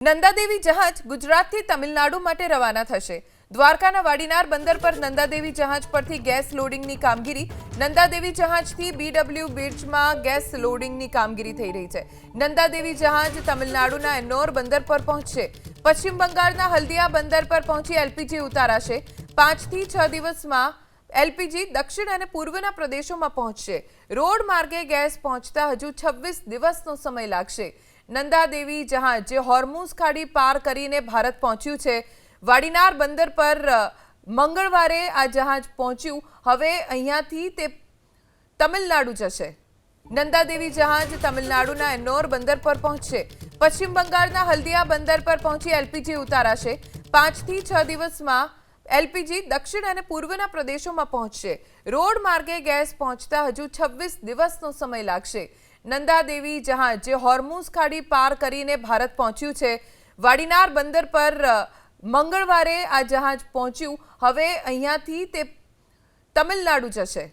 નંદાદેવી જહાજ ગુજરાતથી તમિલનાડુ માટે રવાના થશે। દ્વારકાના વાડીનાર બંદર પર નંદાદેવી જહાજ પરથી ગેસ લોડિંગની કામગીરી। નંદાદેવી જહાજથી બીડબ્લ્યુ બ્રિજમાં ગેસ લોડિંગની કામગીરી થઈ રહી છે। નંદાદેવી જહાજ તમિલનાડુના એન્નોર બંદર પર પહોંચશે। પશ્ચિમ બંગાળના હલ્દિયા બંદર પર પહોંચી એલપીજી ઉતારાશે। 5 થી 6 દિવસમાં એલપીજી દક્ષિણ અને પૂર્વના પ્રદેશોમાં પહોંચશે। રોડ માર્ગે ગેસ પહોંચતા હજુ 26 દિવસનો સમય લાગશે। નંદાદેવી જહાજ જે હોર્મુઝ ખાડી પાર કરીને ભારત પહોંચ્યું છે। વાડીનાર બંદર પર મંગળવારે આ જહાજ પહોંચ્યું। હવે અહીંયાથી તે તમિલનાડુ જશે। નંદાદેવી જહાજ તમિલનાડુના એન્નોર બંદર પર પહોંચશે। પશ્ચિમ બંગાળના હલ્દિયા બંદર પર પહોંચી એલપીજી ઉતારાશે। 5 થી 6 દિવસમાં એલપીજી દક્ષિણ અને પૂર્વના પ્રદેશોમાં પહોંચશે। રોડ માર્ગે ગેસ પહોંચતા હજુ 26 દિવસનો સમય લાગશે। નંદાદેવી જહાજ જે હોર્મુઝ ખાડી પાર કરીને ભારત પહોંચ્યું છે। વાડીનાર બંદર પર મંગળવારે આ જહાજ પહોંચ્યું। હવે અહીંયાથી તે તમિલનાડુ જશે।